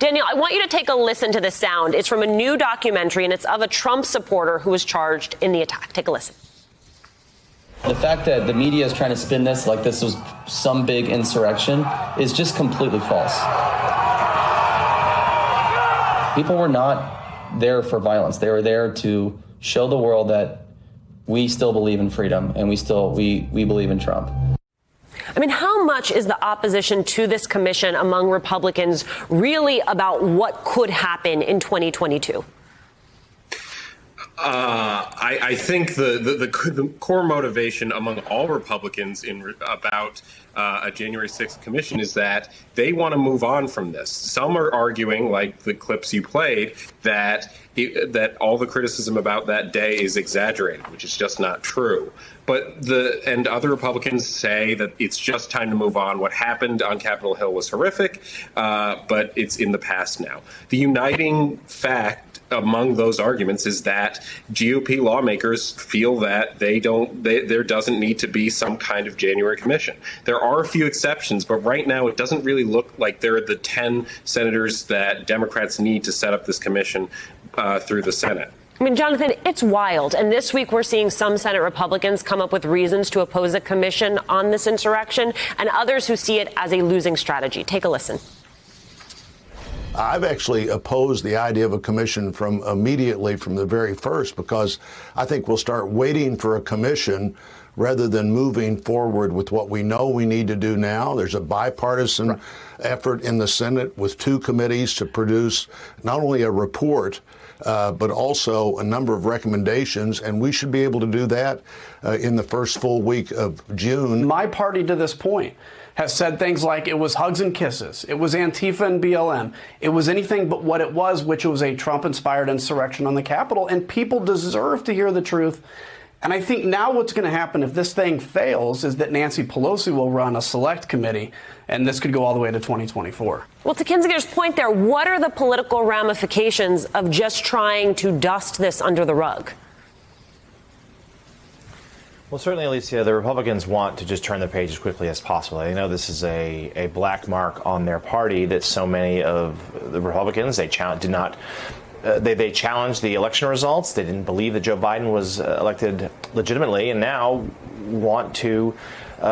Daniel, I want you to take a listen to this sound. It's from a new documentary, and it's of a Trump supporter who was charged in the attack. Take a listen. The fact that the media is trying to spin this like this was some big insurrection is just completely false. People were not there for violence. They were there to show the world that we still believe in freedom and we believe in Trump. I mean, how much is the opposition to this commission among Republicans really about what could happen in 2022? I think the core motivation among all Republicans about a January 6th commission is that they want to move on from this. Some are arguing, like the clips you played, that all the criticism about that day is exaggerated, which is just not true. But and other Republicans say that it's just time to move on. What happened on Capitol Hill was horrific, but it's in the past now. The uniting fact among those arguments is that GOP lawmakers feel that there doesn't need to be some kind of January commission. There are a few exceptions, but right now it doesn't really look like there are the 10 senators that Democrats need to set up this commission through the Senate. I mean, Jonathan, it's wild. And this week we're seeing some Senate Republicans come up with reasons to oppose a commission on this insurrection and others who see it as a losing strategy. Take a listen. I've actually opposed the idea of a commission immediately from the very first, because I think we'll start waiting for a commission rather than moving forward with what we know we need to do now. There's a bipartisan effort in the Senate with 2 committees to produce not only a report, but also a number of recommendations, and we should be able to do that in the first full week of June. My party to this point has said things like it was hugs and kisses, it was Antifa and BLM, it was anything but what it was, which was a Trump-inspired insurrection on the Capitol, and people deserve to hear the truth. And I think now what's going to happen if this thing fails is that Nancy Pelosi will run a select committee, and this could go all the way to 2024. Well, to Kinzinger's point there, what are the political ramifications of just trying to dust this under the rug? Well, certainly, Alicia, the Republicans want to just turn the page as quickly as possible. They know this is a black mark on their party that so many of the Republicans, they challenged the election results. They didn't believe that Joe Biden was elected legitimately, and now want to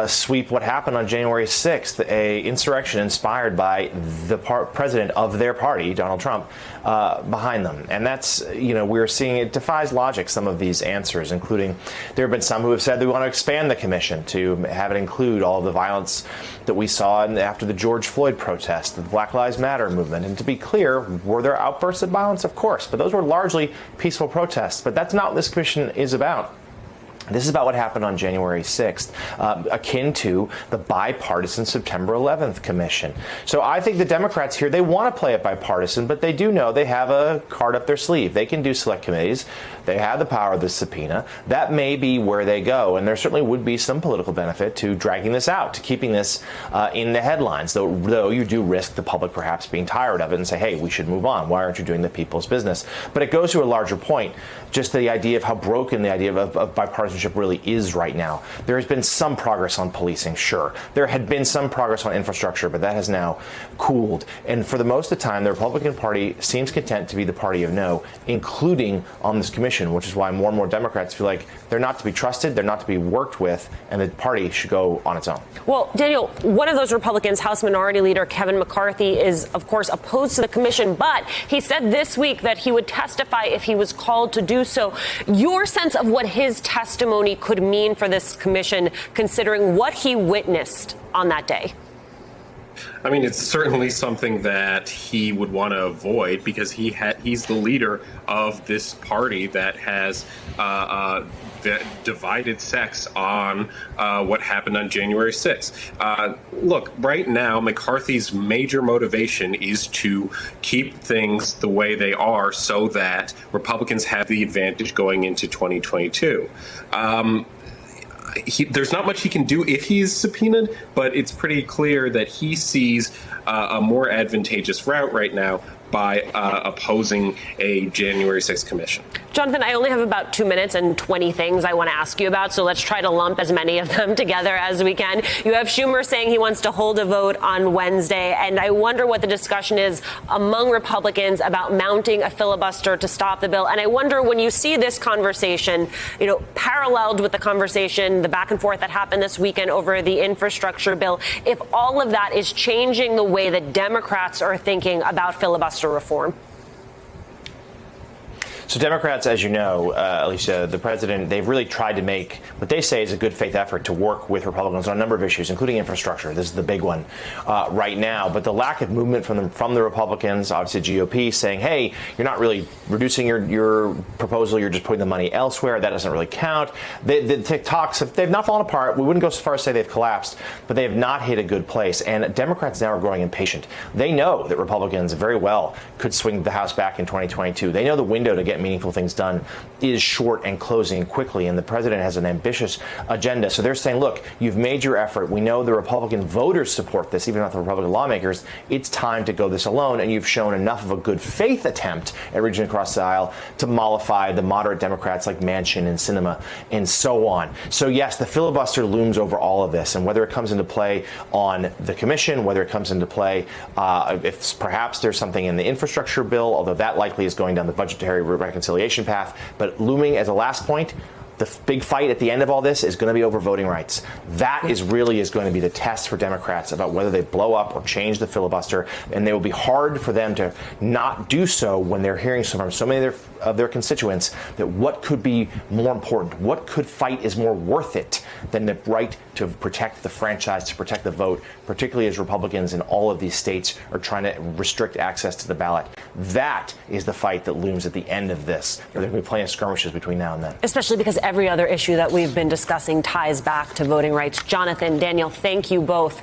sweep what happened on January 6th, a insurrection inspired by the president of their party, Donald Trump, behind them. And that's, we're seeing it defies logic, some of these answers, including there have been some who have said they want to expand the commission to have it include all of the violence that we saw after the George Floyd protest, the Black Lives Matter movement. And to be clear, were there outbursts of violence? Of course, but those were largely peaceful protests. But that's not what this commission is about. This is about what happened on January 6th, akin to the bipartisan September 11th commission. So I think the Democrats here, they want to play it bipartisan, but they do know they have a card up their sleeve. They can do select committees. They have the power of the subpoena. That may be where they go, and there certainly would be some political benefit to dragging this out, to keeping this in the headlines, though you do risk the public perhaps being tired of it and say, hey, we should move on. Why aren't you doing the people's business? But it goes to a larger point, just the idea of how broken the idea of bipartisanship really is right now. There has been some progress on policing, sure. There had been some progress on infrastructure, but that has now cooled. And for the most of the time, the Republican Party seems content to be the party of no, including on this commission, which is why more and more Democrats feel like they're not to be trusted, they're not to be worked with, and the party should go on its own. Well, Daniel, one of those Republicans, House Minority Leader Kevin McCarthy, is, of course, opposed to the commission, but he said this week that he would testify if he was called to do so. Your sense of what his testimony could mean for this commission, considering what he witnessed on that day? I mean, it's certainly something that he would want to avoid because he's the leader of this party that has divided sex on what happened on January 6th. Look, right now, McCarthy's major motivation is to keep things the way they are so that Republicans have the advantage going into 2022. There's not much he can do if he's subpoenaed, but it's pretty clear that he sees a more advantageous route right now, by opposing a January 6th commission. Jonathan, I only have about 2 minutes and 20 things I want to ask you about, so let's try to lump as many of them together as we can. You have Schumer saying he wants to hold a vote on Wednesday, and I wonder what the discussion is among Republicans about mounting a filibuster to stop the bill. And I wonder, when you see this conversation, paralleled with the conversation, the back and forth that happened this weekend over the infrastructure bill, if all of that is changing the way that Democrats are thinking about filibuster reform. So Democrats, as you know, Alicia, the president, they've really tried to make what they say is a good faith effort to work with Republicans on a number of issues, including infrastructure. This is the big one right now. But the lack of movement from the Republicans, obviously GOP, saying, hey, you're not really reducing your proposal, you're just putting the money elsewhere. That doesn't really count. The talks, they've not fallen apart. We wouldn't go so far as to say they've collapsed, but they have not hit a good place. And Democrats now are growing impatient. They know that Republicans very well could swing the House back in 2022. They know the window to get meaningful things done is short and closing quickly, and the president has an ambitious agenda. So they're saying, look, you've made your effort. We know the Republican voters support this, even not the Republican lawmakers. It's time to go this alone, and you've shown enough of a good faith attempt at reaching across the aisle to mollify the moderate Democrats like Manchin and Sinema and so on. So yes, the filibuster looms over all of this, and whether it comes into play on the commission, whether it comes into play if perhaps there's something in the infrastructure bill, although that likely is going down the budgetary reconciliation path. But looming as a last point, the big fight at the end of all this is going to be over voting rights. That is going to be the test for Democrats about whether they blow up or change the filibuster. And it will be hard for them to not do so when they're hearing from so many of their constituents that what could be more important, what could fight is more worth it than the right to protect the franchise, to protect the vote, particularly as Republicans in all of these states are trying to restrict access to the ballot. That is the fight that looms at the end of this. There will be plenty of skirmishes between now and then. Especially because every other issue that we've been discussing ties back to voting rights. Jonathan, Daniel, thank you both.